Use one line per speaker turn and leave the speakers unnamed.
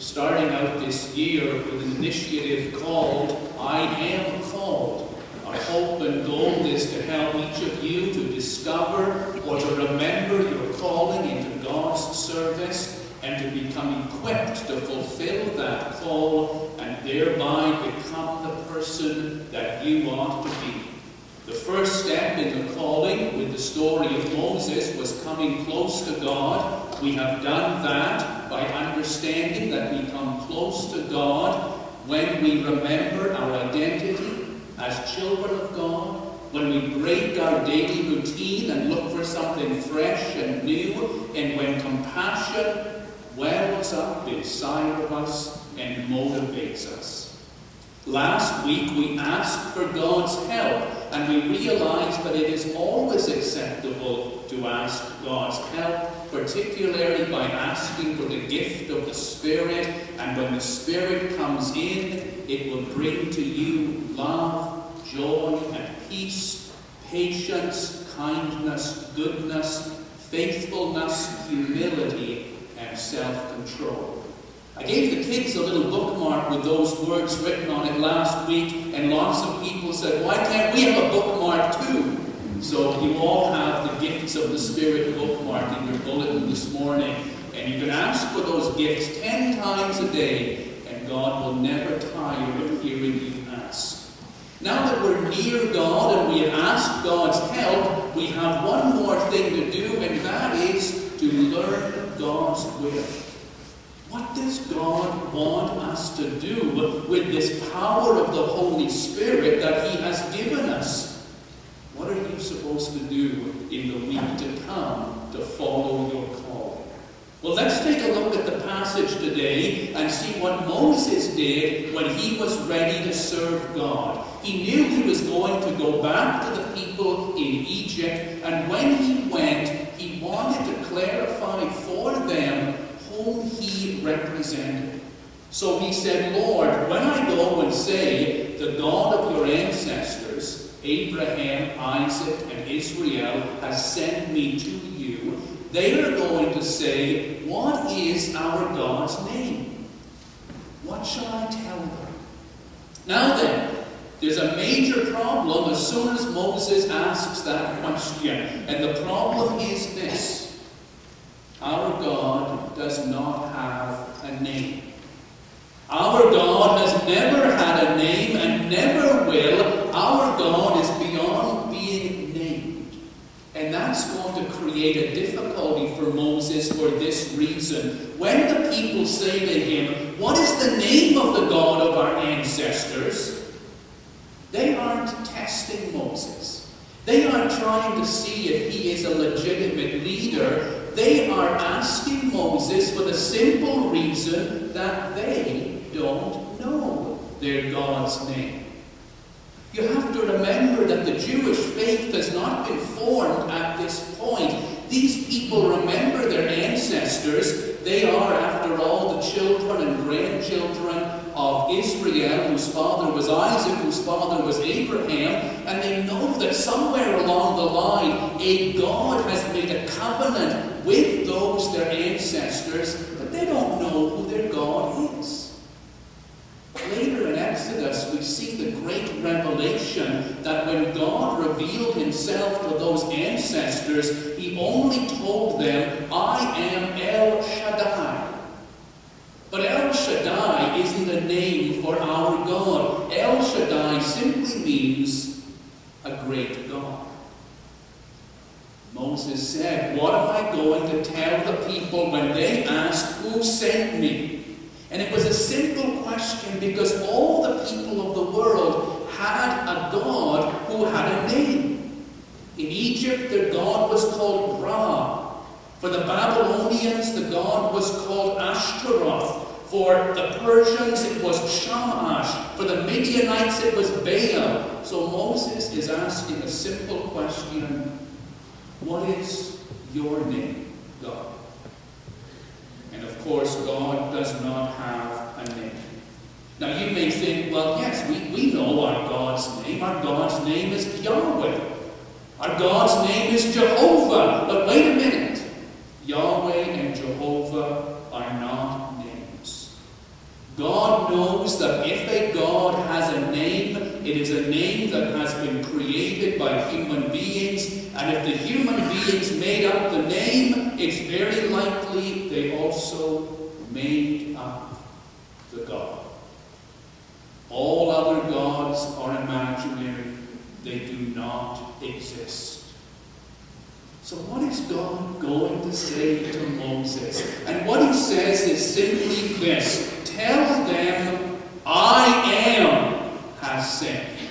starting out this year with an initiative called I Am Called. Our hope and goal is to help each of you to discover or to remember your calling into God's service and to become equipped to fulfill that call and thereby become the person that you ought to be. The first step in the calling with the story of Moses was coming close to God. We have done that by understanding that we come close to God when we remember our identity as children of God, when we break our daily routine and look for something fresh and new, and when compassion wells up inside of us and motivates us. Last week we asked for God's help, and we realized that it is always acceptable to ask God's help, particularly by asking for the gift of the Spirit, and when the Spirit comes in, it will bring to you love, joy, and peace, patience, kindness, goodness, faithfulness, humility, and self-control. I gave the kids a little bookmark with those words written on it last week, and lots of people said, why can't we have a bookmark too? So you all have the gifts of the Spirit bookmark in your bulletin this morning, and you can ask for those gifts 10 times a day, and God will never tire of hearing you ask. Now that we're near God and we have asked God's help, we have one more thing to do, and that is to learn God's will. What does God want us to do with this power of the Holy Spirit that He has given us? What are you supposed to do in the week to come to follow your calling? Well, let's take a look at the passage today and see what Moses did when he was ready to serve God. He knew he was going to go back to the people in Egypt, and when he went, he wanted to clarify for them whom he represented. So he said, Lord, when I go and say, the God of your ancestors, Abraham, Isaac, and Israel, has sent me to you, they are going to say, what is our God's name? What shall I tell them? Now then, there's a major problem as soon as Moses asks that question. And the problem is this: our God does not have a name. Our God has never had a name and never will. Our God is beyond being named. And that's going to create a difficulty for Moses for this reason. When the people say to him, what is the name of the God of our ancestors? They aren't testing Moses. They aren't trying to see if he is a legitimate leader. They are asking Moses for the simple reason that they don't know their God's name. You have to remember that the Jewish faith has not been formed at this point. These people remember their ancestors. They are, after all, the children and grandchildren of Israel, whose father was Isaac, whose father was Abraham, and they know that somewhere along the line, a God has made a covenant with those, their ancestors, but they don't know who their God is. Later in Exodus, we see the great revelation that when God revealed himself to those ancestors, he only told them, I am El Shaddai. But El Shaddai isn't a name for our God. El Shaddai simply means a great God. Moses said, what am I going to tell the people when they ask, who sent me? And it was a simple question because all the people of the world had a God who had a name. In Egypt, their God was called Ra. For the Babylonians, the God was called Ashtaroth. For the Persians, it was Shamash. For the Midianites, it was Baal. So Moses is asking a simple question. What is your name, God? And of course, God does not have a name. Now you may think, well, yes, we know our God's name. Our God's name is Yahweh. Our God's name is Jehovah. But wait a minute. Yahweh and Jehovah are not names. God knows that if a God has a name, it is a name that has been created by human beings. And if the human beings made up the name, it's very likely they also made up the God. All other gods are imaginary. They do not exist. So what is God going to say to Moses? And what he says is simply this. Tell them, I am has sent you.